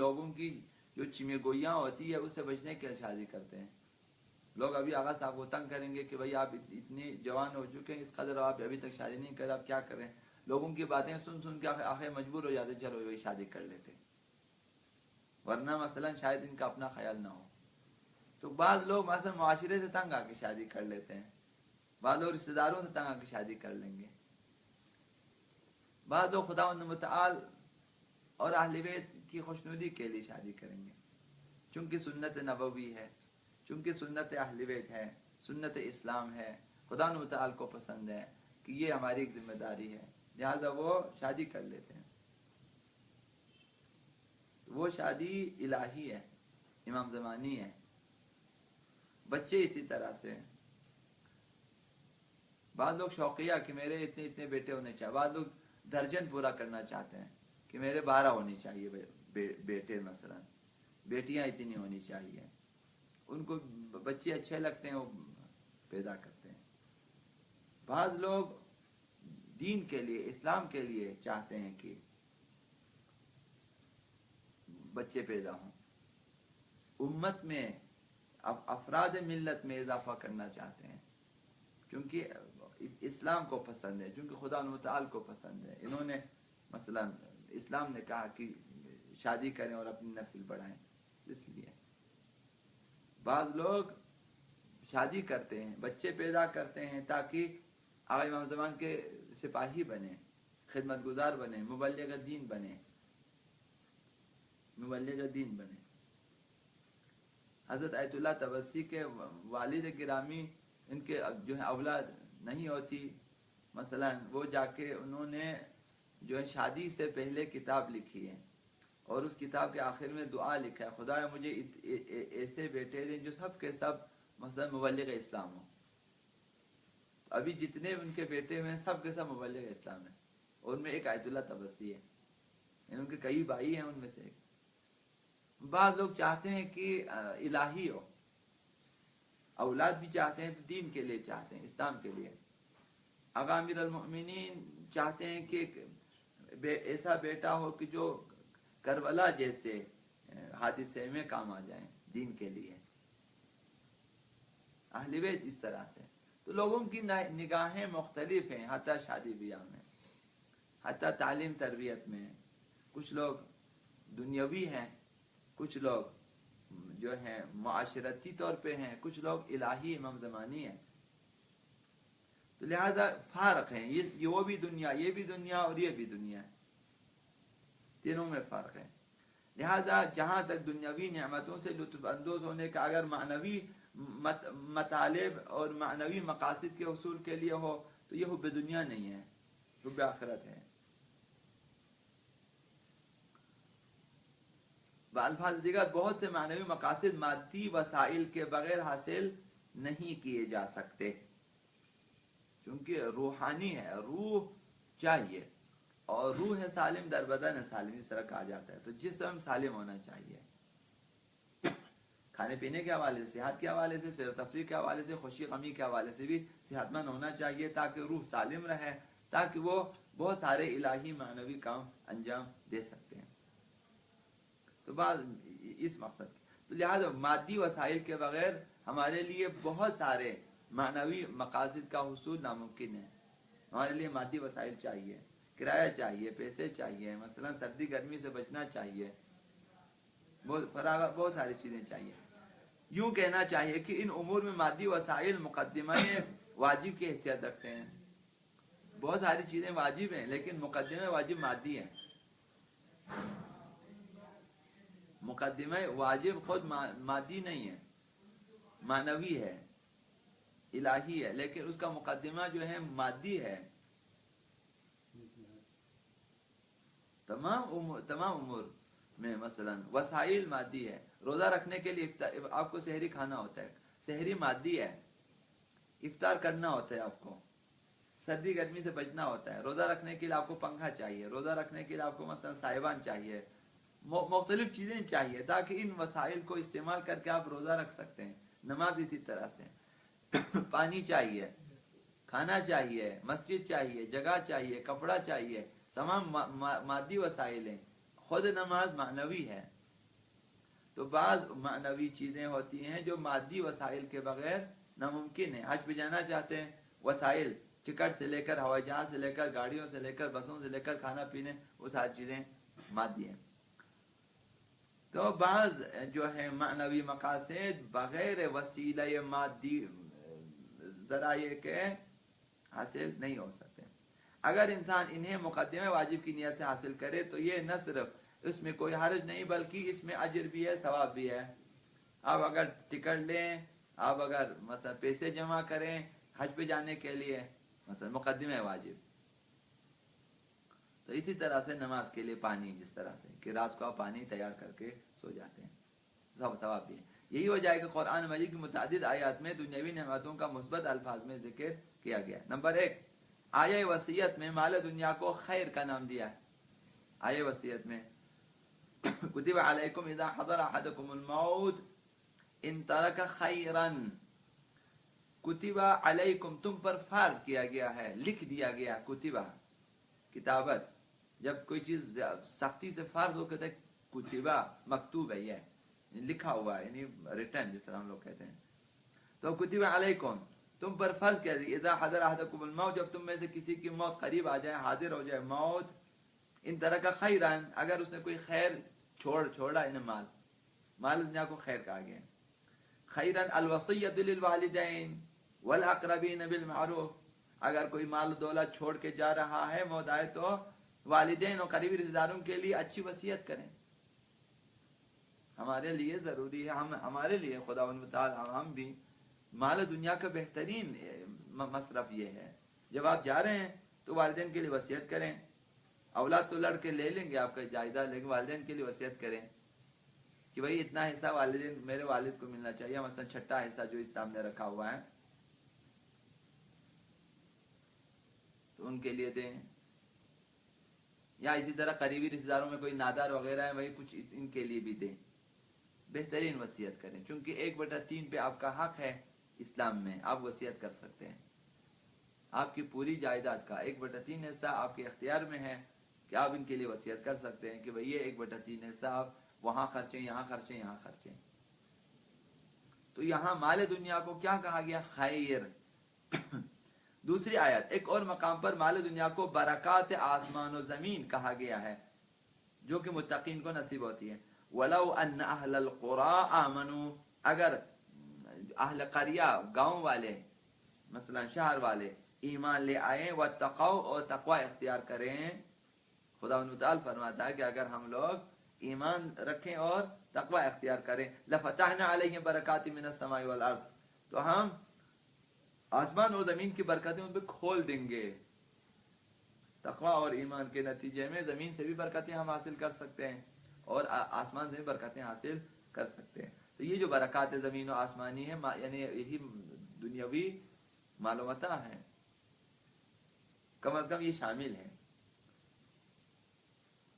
لوگوں کی جو چمے گوئیاں ہوتی ہے اس سے بچنے کے لیے شادی کرتے ہیں. لوگ ابھی آغا صاحب کو تنگ کریں گے کہ بھائی آپ اتنے جوان ہو چکے ہیں اس قدر آپ ابھی تک شادی نہیں کرے, آپ کیا کریں. لوگوں کی باتیں سن سن کے آخر مجبور ہو جاتے چلو وہی شادی کر لیتے, ورنہ مثلا شاید ان کا اپنا خیال نہ ہو. تو بعض لوگ مثلا معاشرے سے تنگ آ کے شادی کر لیتے ہیں, بعض لوگ رشتہ داروں سے تنگ آ کے شادی کر لیں گے, بعض لوگ خداوند متعال اور اہل بیت کی خوشنودی کے لیے شادی کریں گے, چونکہ سنت نبوی ہے, چونکہ سنت اہل بیت ہے, سنت اسلام ہے, خداوند متعال کو پسند ہے کہ یہ ہماری ایک ذمہ داری ہے, لہٰذا وہ شادی کر لیتے ہیں. وہ شادی الہی ہے, امام زمانی ہے. بچے اسی طرح سے, بعض لوگ شوقیہ کہ میرے اتنے اتنے بیٹے ہونے چاہیے, بعض لوگ درجن پورا کرنا چاہتے ہیں کہ میرے 12 ہونے چاہیے بیٹے, مثلا بیٹیاں اتنی ہونی چاہیے. ان کو بچے اچھے لگتے ہیں وہ پیدا کرتے ہیں. بعض لوگ دین کے لیے, اسلام کے لیے چاہتے ہیں کہ بچے پیدا ہوں, امت میں افراد ملت میں اضافہ کرنا چاہتے ہیں, کیونکہ اسلام کو پسند ہے, چونکہ خدا متعال کو پسند ہے. انہوں نے مثلا اسلام نے کہا کہ شادی کریں اور اپنی نسل بڑھائیں, اس لیے بعض لوگ شادی کرتے ہیں, بچے پیدا کرتے ہیں تاکہ آقا امام زمان کے سپاہی بنے, خدمت گزار بنے, مبلغ دین بنے, مبلغ دین بنے. حضرت آیت اللہ تبسی کے والد گرامی, ان کے جو ہے اولاد نہیں ہوتی, مثلا وہ جا کے انہوں نے جو ہے شادی سے پہلے کتاب لکھی ہے, اور اس کتاب کے آخر میں دعا لکھا ہے, خدا مجھے ایسے بیٹے دیں جو سب کے سب مثلا مبلغ اسلام ہوں. ابھی جتنے ان کے بیٹے ہیں سب کے سب مبلغ اسلام ہیں, اور ان میں ایک آیت اللہ تبسی ہے, ان کے کئی بھائی ہیں ان میں سے ایک. بعض لوگ چاہتے ہیں کہ الہی ہو, اولاد بھی چاہتے ہیں تو دین کے لیے چاہتے ہیں, اسلام کے لیے. آقا امیر المؤمنین چاہتے ہیں کہ ایسا بیٹا ہو کہ جو کربلا جیسے حادثے میں کام آ جائیں دین کے لیے. اہل بیت اس طرح سے. تو لوگوں کی نگاہیں مختلف ہیں, حتیٰ شادی بیاہ میں, حتیٰ تعلیم تربیت میں. کچھ لوگ دنیاوی ہیں, کچھ لوگ جو ہیں معاشرتی طور پہ ہیں, کچھ لوگ الہی امام زمانی ہیں. تو لہذا فرق ہیں, یہ وہ بھی دنیا, یہ بھی دنیا اور یہ بھی دنیا ہے, تینوں میں فرق ہے. لہذا جہاں تک دنیاوی نعمتوں سے لطف اندوز ہونے کا اگر معنوی مطالب اور معنوی مقاصد کے حصول کے لیے ہو تو یہ حب دنیا نہیں ہے, حب آخرت ہے. بالفاظ دیگر بہت سے معنوی مقاصد مادی وسائل کے بغیر حاصل نہیں کیے جا سکتے, کیونکہ روحانی ہے, روح چاہیے, اور روح سالم در بدن سالم اس طرح کہا جاتا ہے. تو جسم سالم ہونا چاہیے, کھانے پینے کے حوالے سے, صحت کے حوالے سے, سیر و تفریح کے حوالے سے, خوشی غمی کے حوالے سے بھی صحت مند ہونا چاہیے, تاکہ روح سالم رہے, تاکہ وہ بہت سارے الہی معنوی کام انجام دے سکتے ہیں. تو بعض اس مقصد کی, تو لہذا مادی وسائل کے بغیر ہمارے لیے بہت سارے معنوی مقاصد کا حصول ناممکن ہے. ہمارے لیے مادی وسائل چاہیے, کرایہ چاہیے, پیسے چاہیے, مثلا سردی گرمی سے بچنا چاہیے, بہت ساری چیزیں چاہیے. یوں کہنا چاہیے کہ ان امور میں مادی وسائل مقدمہ واجب کی حیثیت رکھتے ہیں. بہت ساری چیزیں واجب ہیں لیکن مقدمہ واجب مادی ہے. مقدمہ واجب خود مادی نہیں ہے, معنوی ہے, الہی ہے, لیکن اس کا مقدمہ جو ہے مادی ہے. تمام امور میں مثلا وسائل مادی ہے. روزہ رکھنے کے لیے آپ کو سحری کھانا ہوتا ہے, سحری مادی ہے. افطار کرنا ہوتا ہے آپ کو, سردی گرمی سے بچنا ہوتا ہے. روزہ رکھنے کے لیے آپ کو پنکھا چاہیے, روزہ رکھنے کے لیے آپ کو مثلا سائبان چاہیے, مختلف چیزیں چاہیے تاکہ ان وسائل کو استعمال کر کے آپ روزہ رکھ سکتے ہیں. نماز اسی طرح سے, پانی چاہیے, کھانا چاہیے, مسجد چاہیے, جگہ چاہیے, کپڑا چاہیے, تمام مادی وسائل ہیں. خود نماز معنوی ہے, تو بعض معنوی چیزیں ہوتی ہیں جو مادی وسائل کے بغیر ناممکن ہے. حج پہ جانا چاہتے ہیں، وسائل ٹکٹ سے لے کر، ہوائی جہاز سے لے کر، گاڑیوں سے لے کر، بسوں سے لے کر، کھانا پینے، وہ ساری چیزیں مادی ہیں. تو بعض جو ہے معنوی مقاصد بغیر وسیلہ مادی ذرائع کے حاصل نہیں ہو سکتے. اگر انسان انہیں مقدمہ واجب کی نیت سے حاصل کرے تو یہ نہ صرف اس میں کوئی حرج نہیں بلکہ اس میں اجر بھی ہے، ثواب بھی ہے. آپ اگر ٹکٹ لیں، آپ اگر مثلا پیسے جمع کریں حج پہ جانے کے لیے، مثلا مقدمہ واجب. تو اسی طرح سے نماز کے لیے پانی، جس طرح سے کہ رات کو آپ پانی تیار کر کے سو جاتے ہیں، سب ثواب بھی ہے. یہی وجہ ہے کہ قرآن مجید کی متعدد آیات میں دنیاوی نعمتوں کا مثبت الفاظ میں ذکر کیا گیا. نمبر 1، آیہ وصیت میں مال دنیا کو خیر کا نام دیا ہے. آیہ وصیت میں کتب علیکم اذا حضر احدکم الموت ان ترک خیرا، کتبہ علیکم تم پر فرض کیا گیا ہے، لکھ دیا گیا. کتبہ کتابت، جب کوئی چیز سختی سے فرض ہو کہتے ہیں کتبہ، مکتوب ہے، یہ لکھا ہوا ہے، یعنی ریٹن جس طرح ہم لوگ کہتے ہیں. تو کتب علیکم تم پر فرض کیا گیا، اذا حضر احدکم الموت جب تم میں سے کسی کی موت قریب آ جائے، حاضر ہو جائے موت، ان طرح کا خیران اگر اس نے کوئی خیر چھوڑا، انہیں مال دنیا کو خیر کہا گیا. خیران الوصیۃ للوالدین والاقربین بالمعروف، اگر کوئی مال دولت چھوڑ کے جا رہا ہے، موت آئے تو والدین اور قریبی رشتہ داروں کے لیے اچھی وصیت کریں. ہمارے لیے ضروری ہے، ہمارے لیے خداوند تعالی ہم بھی مال دنیا کا بہترین مصرف یہ ہے. جب آپ جا رہے ہیں تو والدین کے لیے وصیت کریں. اولاد تو لڑ کے لے لیں گے آپ کا جائیداد، لیکن والدین کے لیے وصیت کریں کہ بھائی اتنا حصہ والدین میرے والد کو ملنا چاہیے، مثلا چھٹا حصہ جو اسلام نے رکھا ہوا ہے تو ان کے لیے دیں. یا اسی طرح قریبی رشتہ داروں میں کوئی نادار وغیرہ ہے، وہی کچھ ان کے لیے بھی دیں. بہترین وصیت کریں، چونکہ 1/3 پہ آپ کا حق ہے اسلام میں، آپ وصیت کر سکتے ہیں. آپ کی پوری جائیداد کا 1/3 حصہ آپ کے اختیار میں ہے کہ آپ ان کے لیے وصیت کر سکتے ہیں کہ بھئی یہ 1/3 حصہ آپ وہاں خرچیں، یہاں خرچیں، یہاں خرچیں. تو یہاں مال دنیا کو کیا کہا گیا؟ خیر. دوسری آیت ایک اور مقام پر مال دنیا کو برکات آسمان و زمین کہا گیا ہے جو کہ متقین کو نصیب ہوتی ہے. وَلَوْ أَنَّ أَهْلَ الْقُرَىٰ آمَنُوا، اگر اہل قریہ گاؤں والے، مثلا شہر والے ایمان لے آئیں، وَاتَّقَوْا اور تقوی اختیار کریں. خداوند تعالی فرماتا ہے کہ اگر ہم لوگ ایمان رکھیں اور تقوی اختیار کریں، لَفَتَحْنَا عَلَيْهِمْ بَرَكَاتٍ مِّنَ السَّمَاءِ وَالْأَرْضِ، تو ہم آسمان اور زمین کی برکتیں ان پہ کھول دیں گے. تقوی اور ایمان کے نتیجے میں زمین سے بھی برکتیں ہم حاصل کر سکتے ہیں اور آسمان سے بھی برکتیں حاصل کر سکتے ہیں. تو یہ جو برکات زمین و آسمانی ہے، یعنی یہی دنیاوی معلومات ہیں، کم از کم یہ شامل ہیں.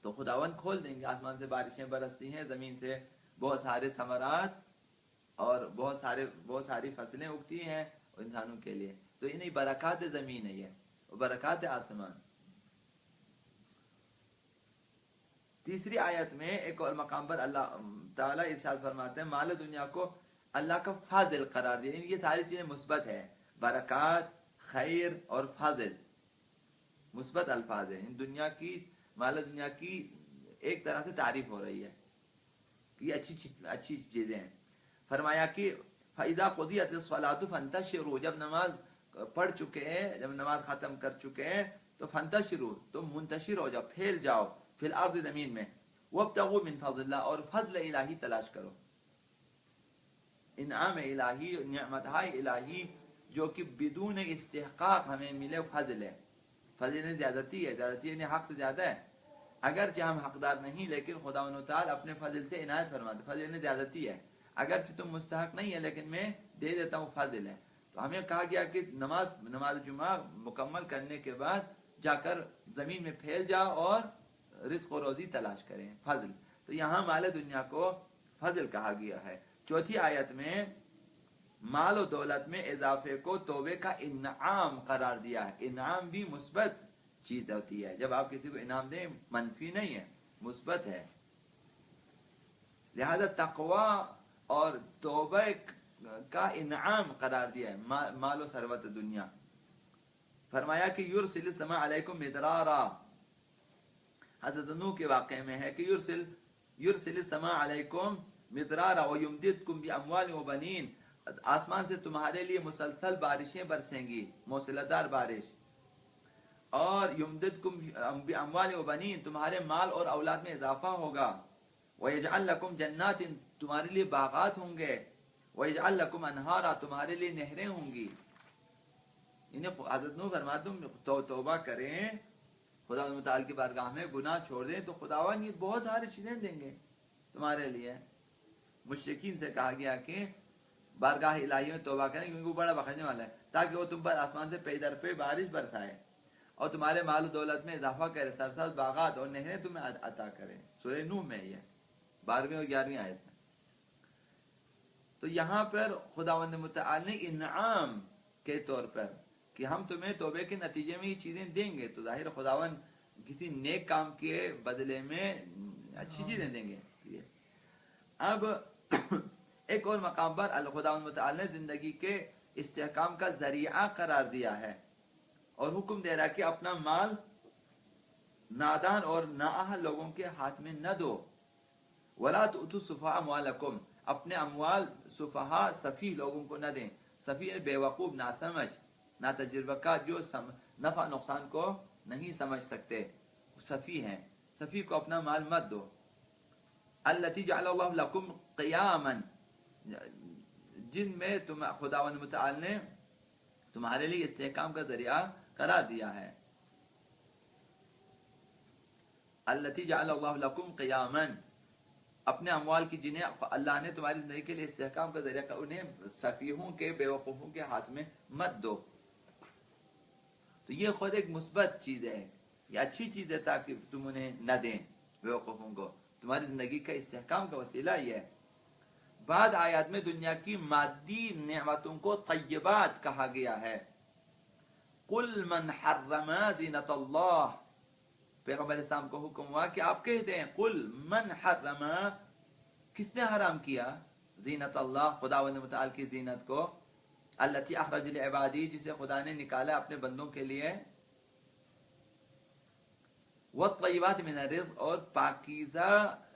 تو خداوند کھول دیں گے، آسمان سے بارشیں برستی ہیں، زمین سے بہت سارے ثمرات اور بہت ساری فصلیں اگتی ہیں انسانوں کے لیے. تو یہ نہیں برکات زمین ہے، یہ برکات آسمان. تیسری آیت میں ایک اور مقام پر اللہ تعالیٰ ارشاد فرماتے ہیں مال دنیا کو اللہ کا فاضل قرار دیا. یہ ساری چیزیں مثبت ہے، برکات، خیر اور فاضل مثبت الفاظ ہیں. دنیا کی مال دنیا کی ایک طرح سے تعریف ہو رہی ہے کہ یہ اچھی چیزیں ہیں. فرمایا کہ فَإِذَا قُضِيَتِ الصَّلَاةُ فَانْتَشِرُوا، جب نماز پڑھ چکے ہیں، جب نماز ختم کر چکے ہیں تو فَانْتَشِرُوا، تم منتشر ہو جاؤ، پھیل جاؤ، فی الارض زمین میں، وَابْتَغُوا مِنْ فَضْلِ اللَّهِ اور فضل الہی تلاش کرو. انعام الہی، نعمتهای الہی جو کہ بدون استحقاق ہمیں ملے، فضل ہے. فضل نے زیادتی ہے، زیادتی یعنی حق سے زیادہ ہے. اگرچہ ہم حقدار نہیں لیکن خداوند تعالی اپنے فضل سے عنایت فرماتے. فضل نے زیادتی ہے، اگرچہ تم مستحق نہیں ہے لیکن میں دے دیتا ہوں، فضل ہے. تو ہمیں کہا گیا کہ نماز جمعہ مکمل کرنے کے بعد جا کر زمین میں پھیل جاؤ اور رزق و روزی تلاش کریں، فضل. تو یہاں مال دنیا کو فضل کہا گیا ہے. چوتھی آیت میں مال و دولت میں اضافے کو توبے کا انعام قرار دیا ہے. انعام بھی مثبت چیز ہوتی ہے، جب آپ کسی کو انعام دیں منفی نہیں ہے، مثبت ہے. لہذا تقوی اور توبہ کا انعام قرار دیا ہے مال و ثروت دنیا. فرمایا کہ یرسل السماء علیکم مدرارا. حضرت نوح کے واقعے میں ہے کہ یرسل السماء علیکم مدرارا ویمددکم باموال وبنین. آسمان سے تمہارے لیے مسلسل بارشیں برسیں گی، موسلادھار بارش. اور یمددکم باموال وبنین، تمہارے مال اور اولاد میں اضافہ ہوگا. ویجعل لکم جنات، تمہارے لیے باغات ہوں گے. ویجعل لکم انہارا، تمہارے لیے نہریں ہوں گی. حضرت نوح فرماتے ہیں توبہ کریں، خدا متعال کی بارگاہ میں گناہ چھوڑ دیں تو خداوند یہ بہت ساری چیزیں دیں گے تمہارے لیے. مشرکین سے کہا گیا کہ بارگاہ الہی میں توبہ کریں کیونکہ وہ بڑا بخشنے والا ہے، تاکہ وہ تم پر آسمان سے پے در پہ بارش برسائے اور تمہارے مال و دولت میں اضافہ کرے، سرسبز باغات اور نہریں تمہیں عطا کرے. سورہ نوح میں یہ 12ویں اور 11ویں آیت میں. تو یہاں پر خداوند متعال نے انعام کے طور پر کہ ہم تمہیں توبے کے نتیجے میں یہ چیزیں دیں گے، تو ظاہر خداوند کسی نیک کام کے بدلے میں اچھی چیزیں دیں گے. اب ایک اور مقام پر خداوند متعال نے زندگی کے استحکام کا ذریعہ قرار دیا ہے اور حکم دے رہا ہے کہ اپنا مال نادان اور نااہل لوگوں کے ہاتھ میں نہ دو. وَلَا تُؤْتُوا السُّفَهَاءَ أَمْوَالَكُمْ، اپنے اموال سفہاء سفیہ لوگوں کو نہ دیں. سفیہ بے وقوف، ناسمجھ، نا تجربہ کا، جو نفع نقصان کو نہیں سمجھ سکتے، سفیہ ہیں. سفیہ کو اپنا مال مت دو. الَّتِي جَعَلَ اللَّهُ لَكُمْ قِيَامًا، جن میں خداوند متعال نے تمہارے لیے استحکام کا ذریعہ قرار دیا ہے. الَّتِي جَعَلَ اللَّهُ لَكُمْ قِيَامًا، اپنے اموال کی جنہیں اللہ نے تمہاری زندگی کے لیے استحکام کا ذریعہ کر، انہیں سفیہوں کے، بے وقوفوں کے ہاتھ میں مت دو. تو یہ خود ایک مثبت چیز ہے، یہ اچھی چیز ہے تاکہ تم انہیں نہ دیں بے وقوفوں کو. تمہاری زندگی کا استحکام کا وسیلہ یہ ہے. بعض آیات میں دنیا کی مادی نعمتوں کو طیبات کہا گیا ہے. قُلْ مَنْ حَرَّمَ زِینَةَ اللَّهِ، پیغمبر اسلام کو حکم ہوا کہ آپ کہہ دیں قل من حرم، کس نے حرام کیا زینت اللہ، خداوند متعال کی زینت کو. التی اخرج لعبادی، جسے خدا نے نکالا اپنے بندوں کے لیے. والطیبات من الرزق، اور پاکیزہ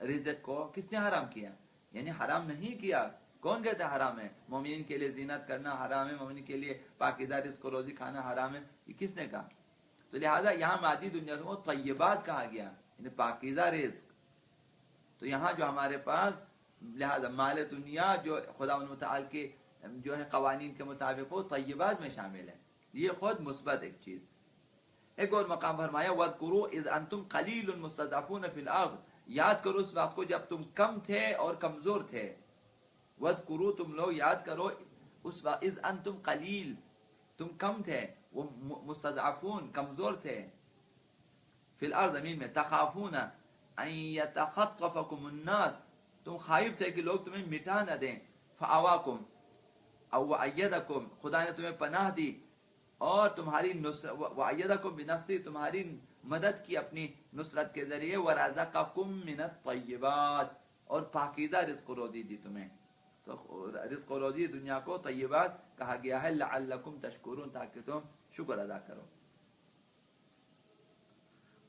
رزق کو کس نے حرام کیا؟ یعنی حرام نہیں کیا. کون کہتا ہے حرام ہے؟ مومنین کے لیے زینت کرنا حرام ہے، مومنین کے لیے پاکیزہ رزق و روزی کھانا حرام ہے. یہ کس نے کہا؟ تو لہٰذا یہاں مادی دنیا کو طیبات کہا گیا، یعنی پاکیزہ رزق. تو یہاں جو ہمارے پاس لہٰذا مال دنیا جو خداوند متعال کے جو ہے قوانین کے مطابق وہ طیبات میں شامل ہے. یہ خود مثبت ایک چیز. ایک اور مقام فرمایا وَاذْكُرُوا إِذْ أَنْتُمْ قَلِيلٌ مُسْتَضْعَفُونَ فِي الْأَرْضِ، یاد کرو اس وقت کو جب تم کم تھے اور کمزور تھے. وَاذْكُرُوا، تم لوگ یاد کرو اس وقت اذ انتم قلیل، تم کم تھے، وہ مستضعفون کمزور تھے. فی الارض، زمین میں. تخافون ان یتخطفکم الناس، تم خائف تھے کہ لوگ تمہیں مٹا نہ دیں. فآواکم او وایدکم، خدا نے تمہیں پناہ دی اور تمہاری وایدکم بنصری، تمہاری مدد کی اپنی نصرت کے ذریعے. ورزقکم من الطیبات، اور پاکیزہ رزق و روزی دی تمہیں. تو رزق و روزی دنیا کو طیبات کہا گیا ہے لعلکم تشکرون، تاکہ تم شکر ادا کرو.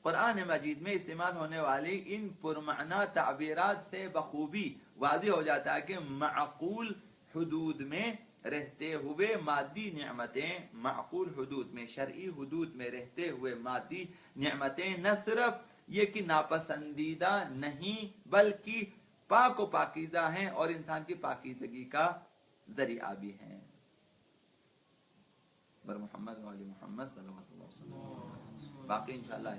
قرآن مجید میں استعمال ہونے والی ان پرمعنی تعبیرات سے بخوبی واضح ہو جاتا ہے کہ معقول حدود میں رہتے ہوئے مادی نعمتیں، معقول حدود میں، شرعی حدود میں رہتے ہوئے مادی نعمتیں نہ صرف یہ کہ ناپسندیدہ نہیں بلکہ پاک و پاکیزہ ہیں اور انسان کی پاکیزگی کا ذریعہ بھی ہیں. بر محمد و علی محمد صلی اللہ علیہ وسلم. باقی انشاءاللہ